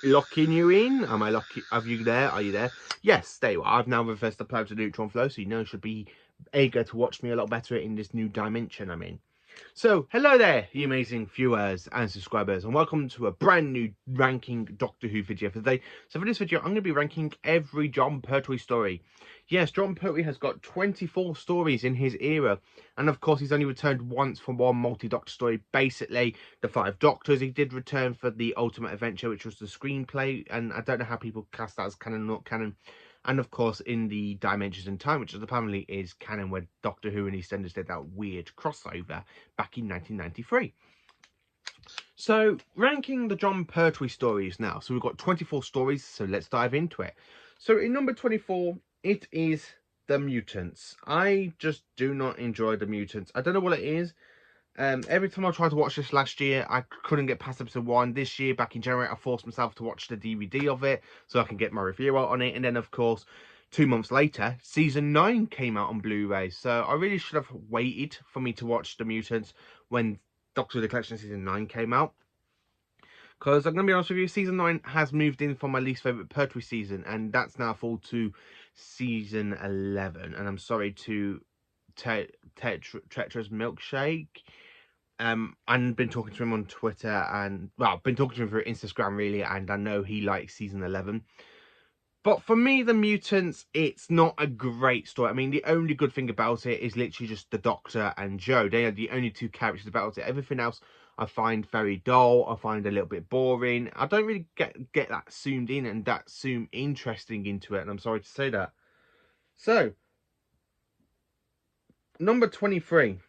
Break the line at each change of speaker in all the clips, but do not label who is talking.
locking you in. Am I lucky? Have you there? Are you there? Yes, there you are. I've now reversed the power to neutron flow, so you know you should be eager to watch me a lot better in this new dimension I'm in. So, hello there, you amazing viewers and subscribers, and welcome to a brand new ranking Doctor Who video for today. So for this video, I'm going to be ranking every Jon Pertwee story. Yes, Jon Pertwee has got 24 stories in his era, and of course he's only returned once for one multi-Doctor story, basically the Five Doctors. He did return for the Ultimate Adventure, which was the screenplay, and I don't know how people cast that as canon or not canon. And of course, in the Dimensions in Time, which apparently is canon, where Doctor Who and EastEnders did that weird crossover back in 1993. So, ranking the Jon Pertwee stories now. So we've got 24 stories, so let's dive into it. So in number 24, it is The Mutants. I just do not enjoy The Mutants. I don't know what it is. Every time I tried to watch this last year, I couldn't get past episode 1. This year, back in January, I forced myself to watch the DVD of it so I can get my review out on it. And then, of course, 2 months later, season 9 came out on Blu-ray. So I really should have waited for me to watch The Mutants when Doctor Who The Collection season 9 came out. Because I'm going to be honest with you, season 9 has moved in from my least favourite Pertwee season. And that's now full to season 11. And I'm sorry to Tetra's Milkshake. I've been talking to him on Twitter and, well, been talking to him through Instagram really, and I know he likes season 11. But for me, The Mutants, it's not a great story. I mean, the only good thing about it is literally just the Doctor and Joe. They are the only two characters about it. Everything else I find very dull. I find a little bit boring. I don't really get that zoomed in and that zoom interesting into it, and I'm sorry to say that. So, number 23.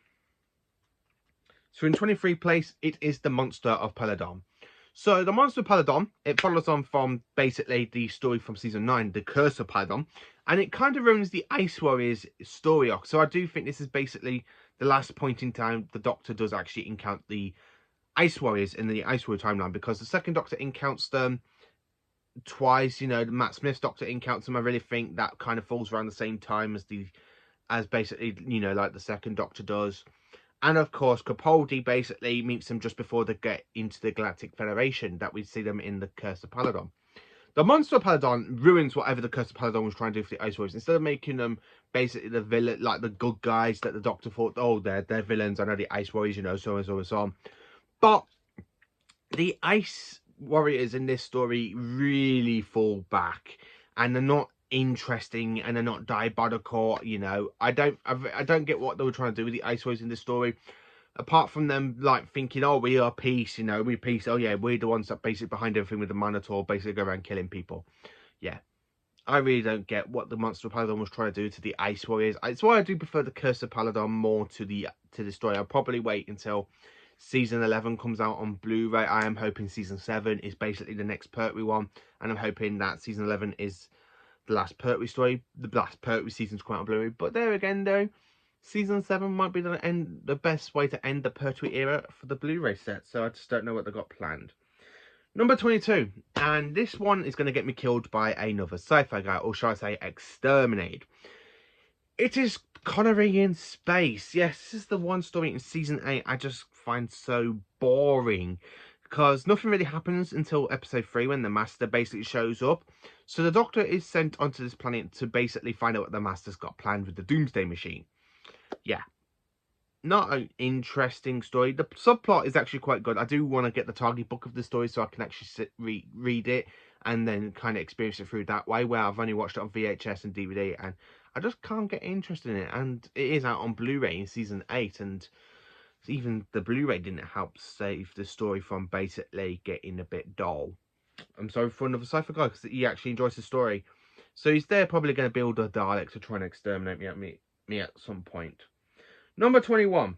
So in 23 place, it is The Monster of Peladon. So The Monster of Peladon, it follows on from basically the story from season 9, The Curse of Peladon. And it kind of ruins the Ice Warriors story arc. So I do think this is basically the last point in time the Doctor does actually encounter the Ice Warriors in the Ice Warrior timeline. Because the second Doctor encounters them twice. You know, Matt Smith's Doctor encounters them. I really think that kind of falls around the same time as basically, you know, like the second Doctor does. And of course, Capaldi basically meets them just before they get into the Galactic Federation, that we see them in The Curse of Peladon. The Monster of Peladon ruins whatever the Curse of Peladon was trying to do for the Ice Warriors. Instead of making them basically the villain, like the good guys that the Doctor thought, oh, they're villains, I know the Ice Warriors, you know, so and so and so on. But the Ice Warriors in this story really fall back, and they're not interesting, and they're not diabolical. You know, I don't get what they were trying to do with the Ice Warriors in this story, apart from them like thinking, oh, we are peace, you know, we peace. Oh yeah, we're the ones that basically behind everything with the Minotaur, basically go around killing people. Yeah, I really don't get what the Monster of Peladon was trying to do to the Ice Warriors. It's why I do prefer the Curse of Peladon more to the story. I'll probably wait until season 11 comes out on Blu-ray. I am hoping season 7 is basically the next Pertwee one, and I'm hoping that season 11 is the last Pertwee story. The last Pertwee season's quite on Blu-ray, but there again though, season 7 might be the best way to end the Pertwee era for the Blu-ray set, so I just don't know what they've got planned. Number 22, and this one is going to get me killed by another sci-fi guy, or shall I say exterminated. It is Connery in Space. Yes, this is the one story in season 8 I just find so boring, because nothing really happens until episode 3 when the Master basically shows up. So the Doctor is sent onto this planet to basically find out what the Master's got planned with the Doomsday Machine. Yeah, not an interesting story. The subplot is actually quite good. I do want to get the target book of the story so I can actually read it and then kind of experience it through that way, where I've only watched it on VHS and DVD and I just can't get interested in it. And it is out on Blu-ray in season 8, and even the Blu-ray didn't help save the story from basically getting a bit dull. I'm sorry for another sci-fi guy, because he actually enjoys the story. So he's there probably going to build a Dalek to try and exterminate me at some point. Number 21.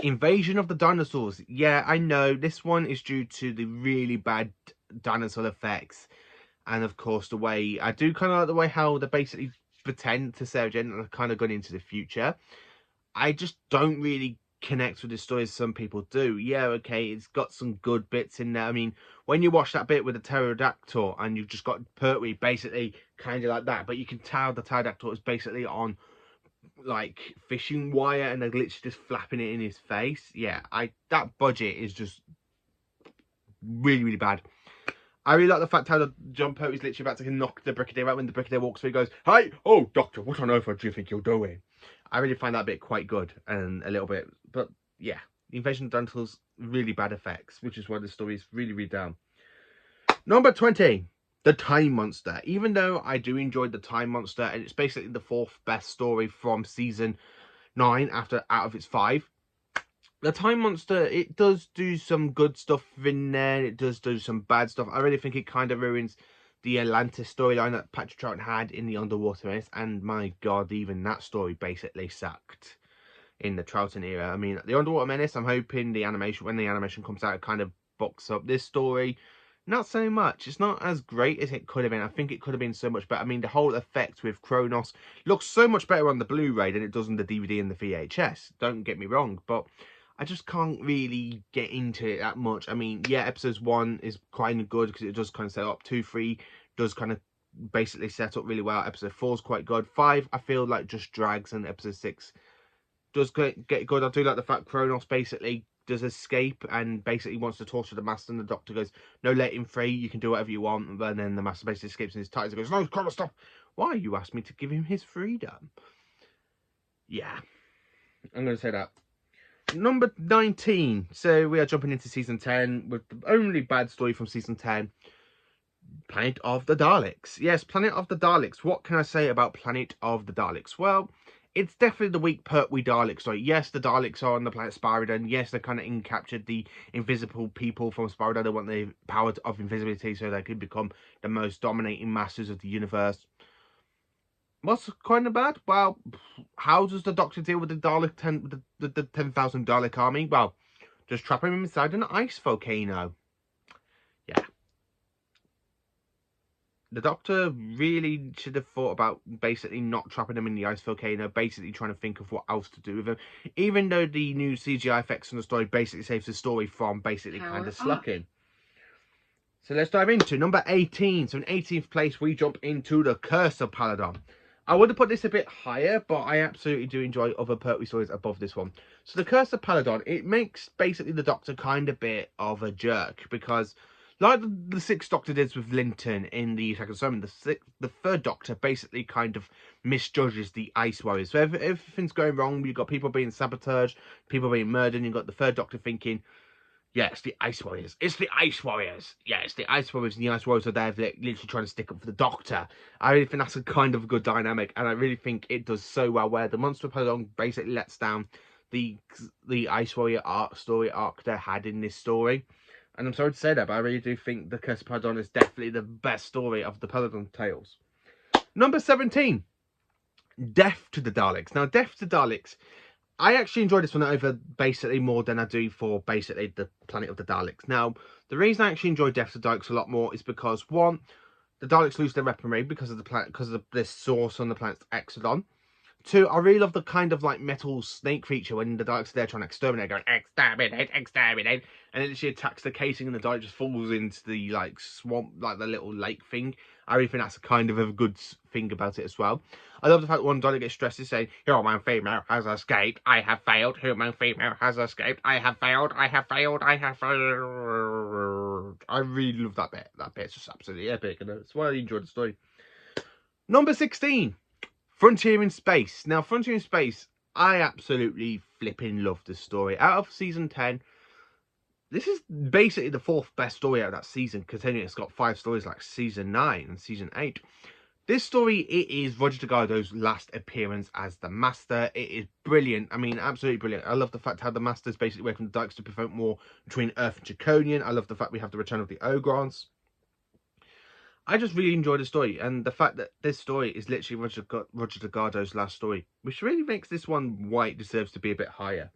Invasion of the Dinosaurs. Yeah, I know this one is due to the really bad dinosaur effects. And of course, the way I do kind of like the way how they basically pretend to Sarah Jane and are kind of going into the future. I just don't really connect with the story as some people do. Yeah, okay, it's got some good bits in there. I mean, when you watch that bit with the pterodactyl and you've just got Pertwee basically kind of like that, but you can tell the pterodactyl is basically on like fishing wire and they're literally just flapping it in his face. Yeah, that budget is just really, really bad. I really like the fact how the John Pertwee is literally about to knock the Brigadier out when the Brigadier walks through. He goes, "Hey, oh Doctor, what on earth do you think you're doing?" I really find that bit quite good and a little bit, but yeah, the Invasion of Dantals really bad effects, which is why the story is really, really down. Number 20, The Time Monster. Even though I do enjoy The Time Monster, and it's basically the 4th best story from season 9 out of its 5. The Time Monster, it does do some good stuff in there. It does do some bad stuff. I really think it kind of ruins the Atlantis storyline that Patrick Troughton had in the Underwater Menace. And my God, even that story basically sucked in the Troughton era. I mean, the Underwater Menace, I'm hoping the animation, when the animation comes out, it kind of box up this story. Not so much. It's not as great as it could have been. I think it could have been so much better. I mean, the whole effect with Kronos looks so much better on the Blu-ray than it does on the DVD and the VHS. Don't get me wrong, but I just can't really get into it that much. I mean, yeah, episodes 1 is kind of good because it does kind of set up. 2, 3 does kind of basically set up really well. Episode 4 is quite good. 5, I feel like just drags, and episode 6 does get good. I do like the fact Kronos basically does escape and basically wants to torture the Master, and the Doctor goes, "No, let him free. You can do whatever you want." And then the Master basically escapes in his tights and goes, "No, Kronos, stop! Why? You asked me to give him his freedom." Yeah, I'm going to say that. Number 19. So we are jumping into season 10 with the only bad story from season 10. Planet of the Daleks. Yes, Planet of the Daleks. What can I say about Planet of the Daleks? Well, it's definitely the weak Pertwee Dalek story. Yes, the Daleks are on the planet Spyridon. Yes, they kind of captured the invisible people from Spyridon. They want the power of invisibility so they could become the most dominating masters of the universe. What's kind of bad? Well, how does the Doctor deal with the Dalek the 10,000 Dalek army? Well, just trap him inside an ice volcano. Yeah. The Doctor really should have thought about basically not trapping him in the ice volcano, basically trying to think of what else to do with him. Even though the new CGI effects on the story basically saves the story from basically kind of slucking. So let's dive into number 18. So in 18th place, we jump into The Curse of Paladon. I would have put this a bit higher, but I absolutely do enjoy other Pertwee stories above this one. So The Curse of Paladon, it makes basically the Doctor kind of bit of a jerk, because like the 6th Doctor did with Linton in the second sermon, the 3rd Doctor basically kind of misjudges the Ice Warriors. So everything's going wrong. You've got people being sabotaged, people being murdered, and you've got the 3rd Doctor thinking, yeah, it's the Ice Warriors. It's the Ice Warriors. Yeah, it's the Ice Warriors, and the Ice Warriors are there literally trying to stick up for the Doctor. I really think that's a kind of a good dynamic, and I really think it does so well, where the Monster of Paladon basically lets down the Ice Warrior story arc they had in this story. And I'm sorry to say that, but I really do think The Curse of Paladon is definitely the best story of the Paladon tales. Number 17, Death to the Daleks. Now, Death to Daleks, I actually enjoy this one over basically more than I do for basically the Planet of the Daleks. Now, the reason I actually enjoy Death to the Daleks a lot more is because, one, the Daleks lose their weaponry because of this source on the planet Exodon. 2, I really love the kind of like metal snake creature when the Daleks are there trying to exterminate, going exterminate, exterminate, and it literally attacks the casing and the Dalek just falls into the like swamp, like the little lake thing. I really think that's a kind of a good thing about it as well. I love the fact that one Dalek gets stressed is saying, "Human female has escaped, I have failed. Human female has escaped, I have failed, I have failed, I have failed." I really love that bit. That bit's just absolutely epic, and that's why I enjoyed the story. Number 16. Frontier in Space. Now, Frontier in Space, I absolutely flipping love this story. Out of season 10, this is basically the 4th best story out of that season, considering it's got 5 stories like season 9 and season 8. This story, it is Roger Delgado's last appearance as the Master. It is brilliant. I mean, absolutely brilliant. I love the fact how the Master is basically working with the Dykes to prevent war between Earth and Draconian. I love the fact we have the return of the Ogrons. I just really enjoy the story, and the fact that this story is literally Roger Delgado's last story, which really makes this one why it deserves to be a bit higher.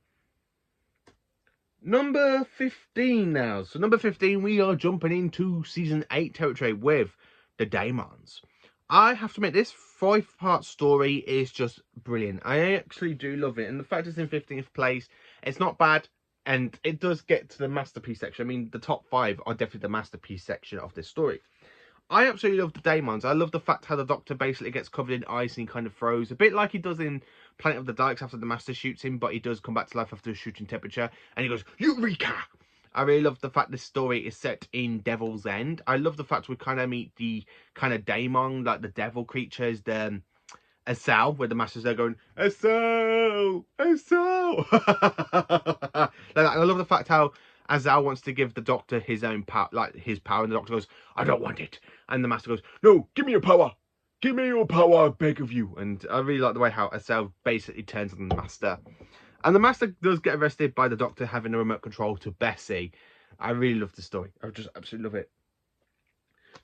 Number 15 now. So number 15, we are jumping into season 8 territory with the Daemons. I have to admit, this 5-part story is just brilliant. I actually do love it, and the fact it's in 15th place, it's not bad, and it does get to the masterpiece section. I mean, the top 5 are definitely the masterpiece section of this story. I absolutely love the Daemons. I love the fact how the Doctor basically gets covered in ice and he kind of froze. A bit like he does in Planet of the Daleks after the Master shoots him, but he does come back to life after a shooting temperature. And he goes, "Eureka!" I really love the fact this story is set in Devil's End. I love the fact we kind of meet the kind of daemon, like the devil creatures, the Asal, where the master's there going, Asal, Asal. I love the fact how Azal wants to give the Doctor his own power, like his power, and the Doctor goes, I don't want it. And the master goes, no, give me your power. Give me your power, I beg of you. And I really like the way how Asal basically turns on the master. And the master does get arrested by the Doctor having a remote control to Bessie. I really love the story. I just absolutely love it.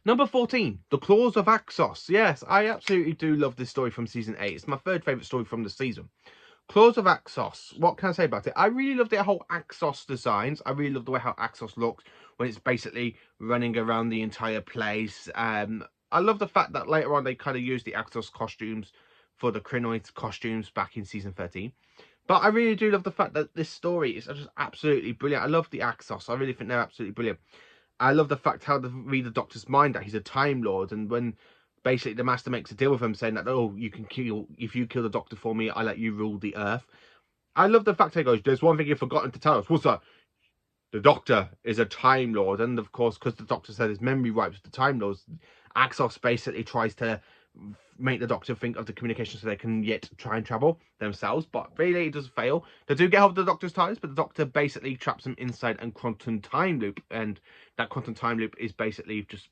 Number 14, The Claws of Axos. Yes, I absolutely do love this story from season 8. It's my third favourite story from the season. Claws of Axos. What can I say about it? I really love the whole Axos designs. I really love the way how Axos looks when it's basically running around the entire place. I love the fact that later on they kind of use the Axos costumes for the Krynoid costumes back in season 13. But I really do love the fact that this story is just absolutely brilliant. I love the Axos. I really think they're absolutely brilliant. I love the fact how they read the Doctor's mind that he's a Time Lord, and when basically the Master makes a deal with him saying that, oh, you can kill, if you kill the Doctor for me, I let you rule the Earth. I love the fact he goes, there's one thing you've forgotten to tell us. What's that? The Doctor is a Time Lord, and of course, because the Doctor said his memory wipes the Time Lords, Axos basically tries to make the Doctor think of the communication so they can yet try and travel themselves, but really it does fail. They do get hold of the Doctor's TARDIS, but the Doctor basically traps them inside a quantum time loop, and that quantum time loop is basically just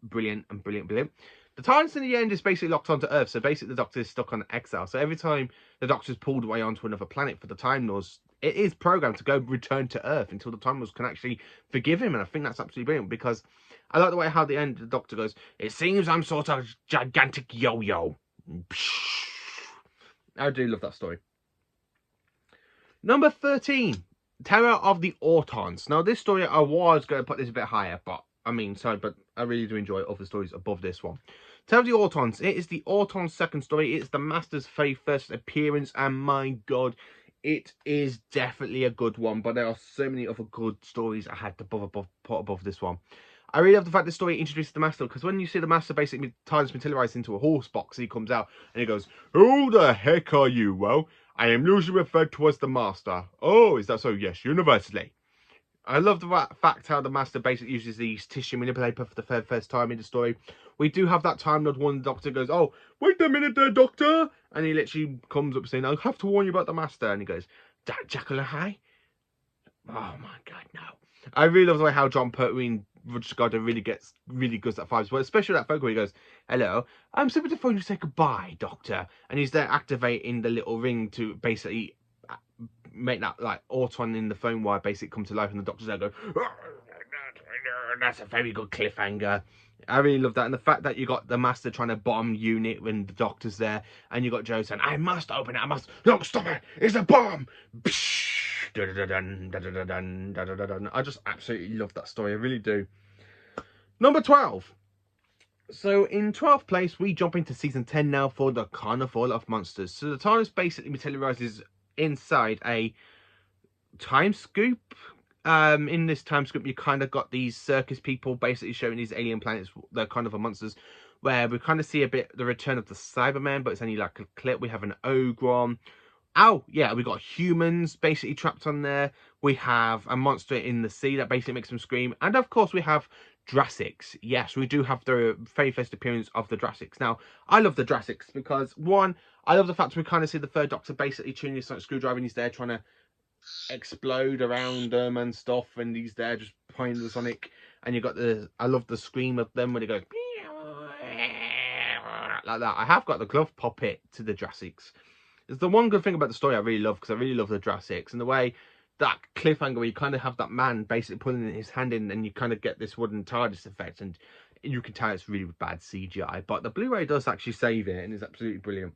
brilliant and brilliant. The TARDIS in the end is basically locked onto Earth, so basically the Doctor is stuck on exile. So every time the Doctor is pulled away onto another planet for the Time Lords, it is programmed to go return to Earth until the Time Lords can actually forgive him, and I think that's absolutely brilliant because I like the way how the end the Doctor goes, it seems I'm sort of gigantic yo-yo. I do love that story. Number 13, Terror of the Autons. Now this story, I was going to put this a bit higher, but I really do enjoy other stories above this one. Terror of the Autons. It is the Autons' second story. It's the Master's very first appearance, and my God, it is definitely a good one. But there are so many other good stories I had to put above this one. I really love the fact this story introduces the Master, because when you see the Master basically TARDIS materialized into a horse box, he comes out and he goes, who the heck are you? Well, I am usually referred to as the Master. Oh, is that so? Yes, universally. I love the fact how the Master basically uses these tissue manipulator for the first time in the story. We do have that Time Lord one. The Doctor goes, oh, wait a minute there, Doctor. And he literally comes up saying, I have to warn you about the Master. And he goes, Jekyll and Hyde? Oh my God, no. I really love the way how John Pertwee and Roger Scudder really gets that vibes, but especially that phone call. He goes, hello, I'm simply to phone you to say goodbye, Doctor. And he's there activating the little ring to basically make that like Auton in the phone wire basically come to life, and the Doctor's there going, that's a very good cliffhanger. I really love that, and the fact that you got the Master trying to bomb unit when the Doctor's there, and you got Joe saying, I must open it, no, stop it, it's a bomb. I just absolutely love that story, I really do. Number 12. So in 12th place, we jump into season 10 now for the Carnival of Monsters. So the TARDIS basically materializes inside a time scoop. In this time scoop, you kind of got these circus people basically showing these alien planets, the Carnival Monsters, where we kind of see a bit the return of the Cybermen, but it's only like a clip. We have an Ogron. Oh, yeah, we got humans basically trapped on there. We have a monster in the sea that basically makes them scream. And of course, we have Drassics. Yes, we do have the very first appearance of the Drassics. Now, I love the Drassics because, one, I love the fact we kind of see the third Doctor basically tuning his sonic screwdriver, and he's there trying to explode around them and stuff, and he's there just pointing the Sonic. And you got I love the scream of them when it goes like that. I have got the glove puppet to the Drassics. It's the one good thing about the story I really love, because I really love the Drassics and the way that cliffhanger where you kind of have that man basically pulling his hand in, and you kind of get this wooden TARDIS effect, and you can tell it's really bad CGI, but the Blu-ray does actually save it and is absolutely brilliant.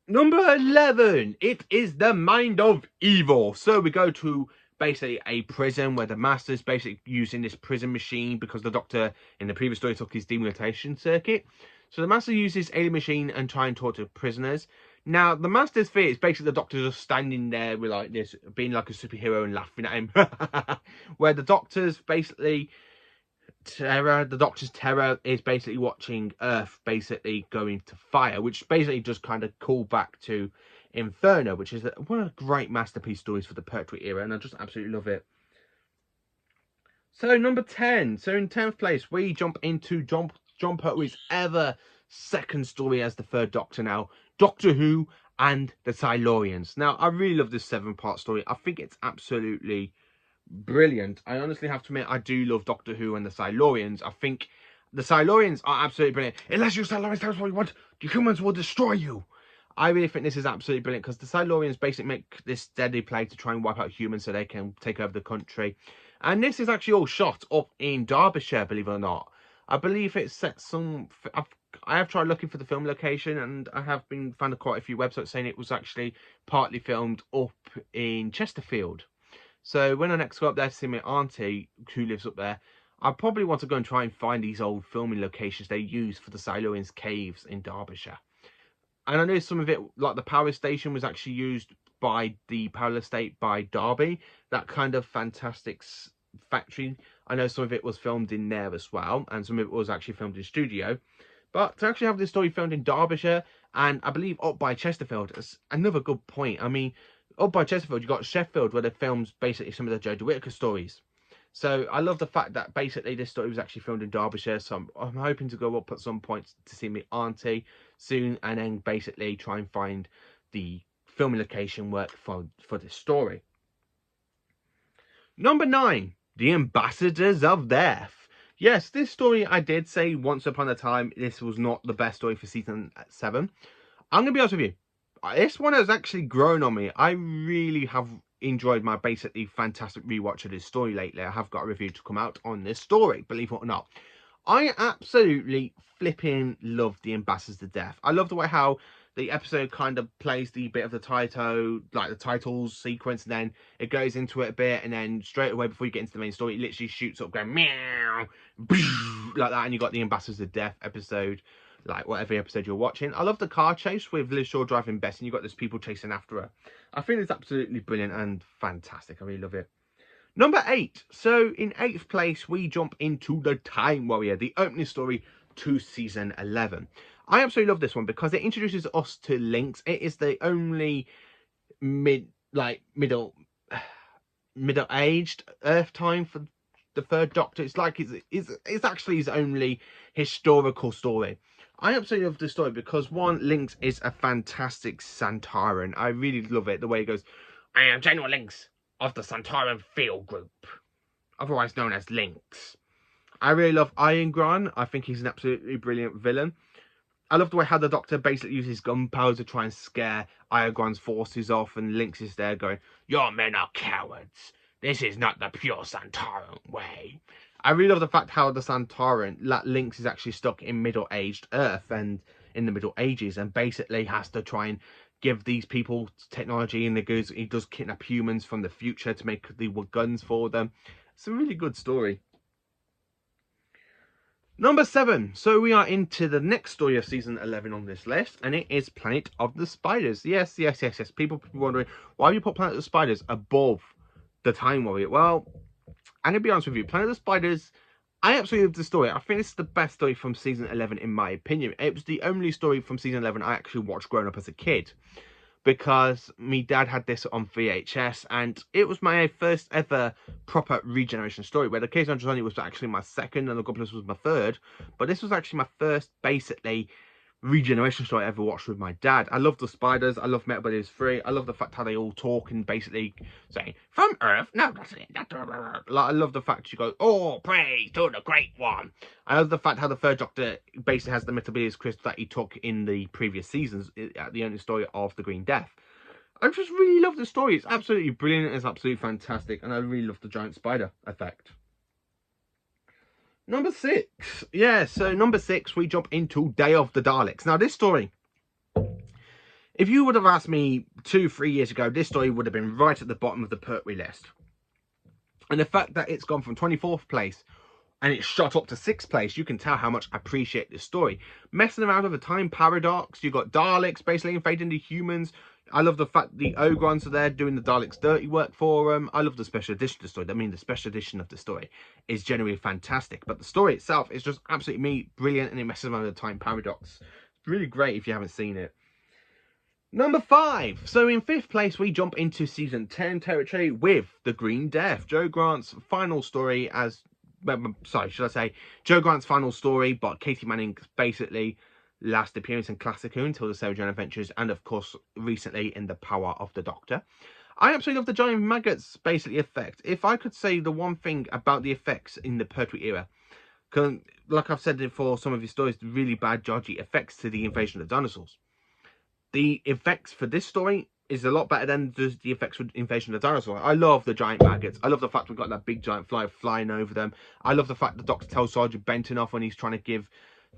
Number 11, it is the Mind of Evil. So we go to basically a prison where the Master's basically using this prison machine because the Doctor in the previous story took his demutation circuit. So the Master uses alien machine and try and talk to prisoners. Now the Master's fear is basically the Doctor just standing there with like this, being like a superhero and laughing at him. Where the Doctor's basically the Doctor's terror is basically watching Earth basically going to fire, which basically just kind of call back to Inferno, which is one of the great masterpiece stories for the Pertwee era, and I just absolutely love it. So number 10. So in 10th place, we jump into John Pertwee's ever second story as the third Doctor now, Doctor Who and the Silurians. Now, I really love this 7-part story. I think it's absolutely brilliant. I honestly have to admit, I do love Doctor Who and the Silurians. I think the Silurians are absolutely brilliant. Unless you Silurians tell us what you want, the humans will destroy you. I really think this is absolutely brilliant because the Silurians basically make this deadly plague to try and wipe out humans so they can take over the country. And this is actually all shot up in Derbyshire, believe it or not. I believe it's set some... I have tried looking for the film location, and I have been found quite a few websites saying it was actually partly filmed up in Chesterfield. So when I next go up there to see my auntie who lives up there, I probably want to go and try and find these old filming locations they used for the Silurians caves in Derbyshire. And I know some of it, like the power station, was actually used by the power estate by Derby. That kind of fantastic factory. I know some of it was filmed in there as well, and some of it was actually filmed in studio. But to actually have this story filmed in Derbyshire, and I believe up by Chesterfield, is another good point. I mean, up by Chesterfield, you've got Sheffield, where they filmed basically some of the Jodie Whittaker stories. So I love the fact that basically this story was actually filmed in Derbyshire. So I'm hoping to go up at some point to see my auntie soon, and then basically try and find the filming location work for this story. Number 9, The Ambassadors of Death. Yes, this story I did say once upon a time this was not the best story for season 7. I'm going to be honest with you. This one has actually grown on me. I really have enjoyed my basically fantastic rewatch of this story lately. I have got a review to come out on this story, believe it or not. I absolutely flipping love The Ambassadors of Death. I love the way how the episode kind of plays the bit of the title, like the titles sequence, and then it goes into it a bit, and then straight away before you get into the main story, it literally shoots up going meow, like that, and you got the Ambassadors of Death episode, like whatever episode you're watching. I love the car chase with Liz Shaw driving Bess, and you got those people chasing after her. I think it's absolutely brilliant and fantastic. I really love it. Number 8. So in 8th place, we jump into The Time Warrior, the opening story to season 11. I absolutely love this one because it introduces us to Lynx. It is the only middle-aged Earth time for the third Doctor. It's like it's actually his only historical story. I absolutely love this story because one, Lynx is a fantastic Santaran. I really love it, the way he goes, I am General Lynx of the Santaran Field Group, otherwise known as Lynx. I really love Iron Gran. I think he's an absolutely brilliant villain. I love the way how the Doctor basically uses gunpowder to try and scare Iron Gran's forces off, and Lynx is there going, your men are cowards. This is not the pure Santaran way. I really love the fact how the Santaran, Lynx is actually stuck in middle-aged Earth and in the Middle Ages, and basically has to try and give these people technology, and he does kidnap humans from the future to make the guns for them. It's a really good story. Number 7. So we are into the next story of season 11 on this list, and it is Planet of the Spiders. Yes. People wondering, why have you put Planet of the Spiders above The Time Warrior? Well, I'm going to be honest with you. Planet of the Spiders, I absolutely love the story. I think it's the best story from season 11 in my opinion. It was the only story from season 11 I actually watched growing up as a kid, because my dad had this on VHS, and it was my first ever proper regeneration story, where the Case on Johnny was actually my second and the Goblins was my third, but this was actually my first basically regeneration story I ever watched with my dad. I love the spiders, I love Metal Buddies 3, I love the fact how they all talk and basically saying, from Earth, no, that's it, like, I love the fact she goes, oh, praise to the Great One. I love the fact how the third Doctor basically has the Metal Buddies crystal that he took in the previous seasons at the only story of the Green Death. I just really love the story. It's absolutely brilliant, it's absolutely fantastic, and I really love the giant spider effect. Number 6. Yeah, so number 6, we jump into Day of the Daleks. Now, this story, if you would have asked me 2-3 years ago, this story would have been right at the bottom of the Pertwee list. And the fact that it's gone from 24th place and it's shot up to 6th place, you can tell how much I appreciate this story. Messing around with the time paradox, you've got Daleks basically invading the humans. I love the fact the Ogrons are there doing the Daleks' dirty work for them. I love the special edition of the story. I mean, the special edition of the story is genuinely fantastic. But the story itself is just absolutely brilliant, and it messes around with the time paradox. It's really great if you haven't seen it. Number 5. So in 5th place, we jump into season 10 territory with The Green Death. Joe Grant's final story as... Sorry, should I say Joe Grant's final story, but Katie Manning's basically last appearance in Classico until the Sarah Jane Adventures, and of course, recently in The Power of the Doctor. I absolutely love the giant maggots, basically, effect. If I could say the one thing about the effects in the Pertwee era, because, like I've said for some of his stories, really bad, dodgy effects to the invasion of dinosaurs. The effects for this story is a lot better than the effects for Invasion of the Dinosaurs. I love the giant maggots. I love the fact we've got that big giant fly flying over them. I love the fact the Doctor tells Sergeant Benton off when he's trying to give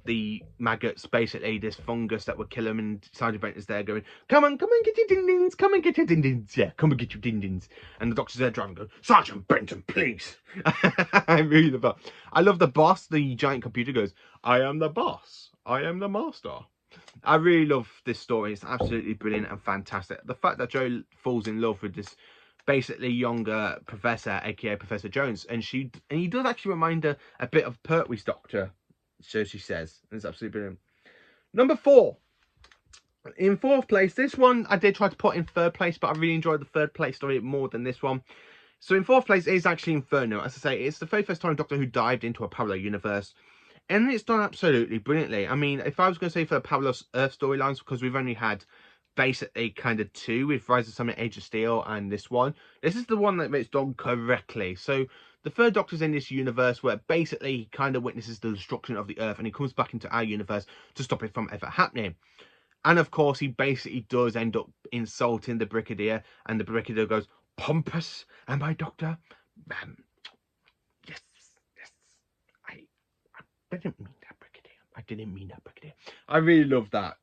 the maggots basically this fungus that would kill them, and Sergeant Benton's there going, come on, get your dindins, come and get your dindins. Yeah, come and get your dindins. And the Doctor's there driving, going, Sergeant Benton, please. I really love that. I love the boss, the giant computer goes, I am the boss. I am the master. I really love this story. It's absolutely brilliant and fantastic. The fact that Joe falls in love with this basically younger professor, aka Professor Jones, and he does actually remind her a bit of Pertwee's Doctor, so she says. It's absolutely brilliant. Number 4. In 4th place, this one I did try to put in 3rd place, but I really enjoyed the 3rd place story more than this one. So in 4th place is actually Inferno. As I say, it's the very first time Doctor Who dived into a parallel universe. And it's done absolutely brilliantly. I mean, if I was going to say for the parallel Earth storylines, because we've only had basically kind of 2 with Rise of Summit, Age of Steel, and this one. This is the one that it's done correctly. So the 3rd Doctor's in this universe where basically he kind of witnesses the destruction of the Earth, and he comes back into our universe to stop it from ever happening. And of course, he basically does end up insulting the Brigadier, and the Brigadier goes, "Pompous, am I, Doctor? Yes, I didn't mean that, Brigadier. I didn't mean that, Brigadier." I really love that.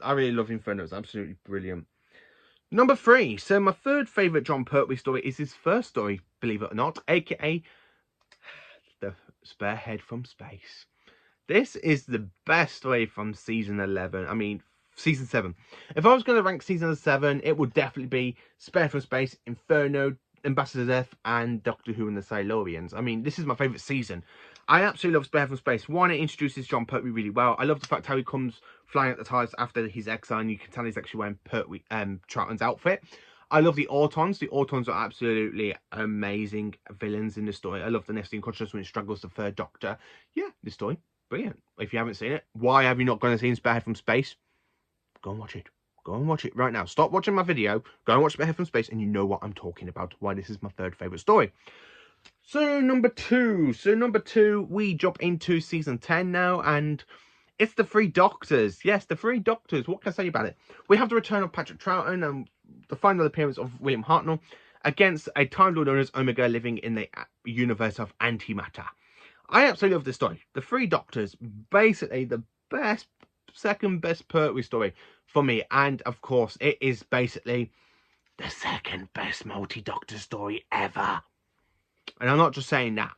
I really love Inferno. It's absolutely brilliant. Number 3. So my 3rd favourite John Pertwee story is his first story, believe it or not, aka The Sparehead from Space. This is the best story from season 11. I mean, season 7. If I was going to rank season 7, it would definitely be Sparehead from Space, Inferno, Ambassador's Death, and Doctor Who and the Silurians. I mean, this is my favourite season. I absolutely love Sparehead from Space. One, it introduces John Pertwee really well. I love the fact how he comes flying at the TARDIS after his exile, and you can tell he's actually wearing Pertwee, Troughton's outfit. I love the Autons. The Autons are absolutely amazing villains in the story. I love the Neptune consciousness when it struggles the 3rd Doctor. Yeah, this story, brilliant. If you haven't seen it, why have you not gone and seen Sparehead from Space? Go and watch it. Go and watch it right now. Stop watching my video. Go and watch Sparehead from Space, and you know what I'm talking about. Why this is my 3rd favourite story. So number 2. We jump into season 10 now, and it's the 3 Doctors. Yes, the 3 Doctors. What can I say about it? We have the return of Patrick Troughton and the final appearance of William Hartnell against a Time Lord known as Omega living in the universe of antimatter. I absolutely love this story. The 3 Doctors, basically the best, second best Pertwee story for me, and of course it is basically the 2nd best multi-Doctor story ever. And I'm not just saying that.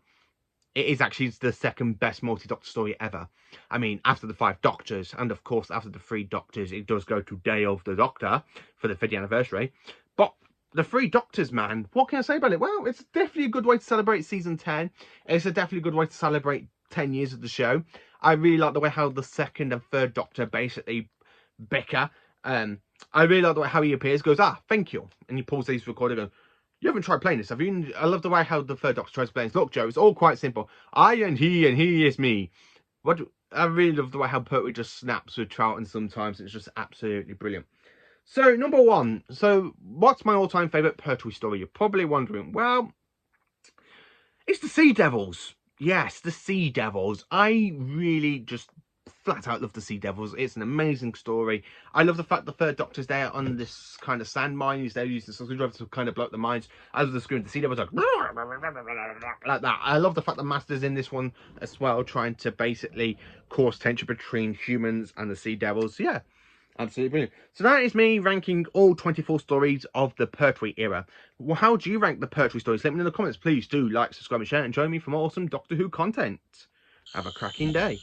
It is actually the 2nd best multi-Doctor story ever. I mean, after the 5 Doctors, and of course after the 3 Doctors, it does go to Day of the Doctor for the 50th anniversary. But the 3 Doctors, man, what can I say about it? Well, it's definitely a good way to celebrate season 10. It's a definitely good way to celebrate 10 years of the show. I really like the way how the 2nd and 3rd Doctor basically bicker. I really like the way how he appears, goes, thank you. And he pulls these recording and goes, you haven't tried playing this, have you? I love the way how the 3rd Doctor tries to play this. Look, Joe, it's all quite simple. I and he is me. I really love the way how Pertwee just snaps with Troughton sometimes. It's just absolutely brilliant. So, number 1. So, what's my all-time favourite Pertwee story? You're probably wondering. Well, it's the Sea Devils. Yes, the Sea Devils. I really just flat out love the Sea Devils. It's an amazing story. I love the fact the 3rd Doctor's there on this kind of sand mine. He's there using the screwdriver to kind of blow up the mines. I love the scream. The Sea Devils like that. I love the fact the Master's in this one as well, trying to basically cause tension between humans and the Sea Devils. Yeah, absolutely brilliant. So that is me ranking all 24 stories of the Pertwee era. Well, how do you rank the Pertwee stories? Let me know in the comments. Please do like, subscribe and share, and join me for more awesome Doctor Who content. Have a cracking day.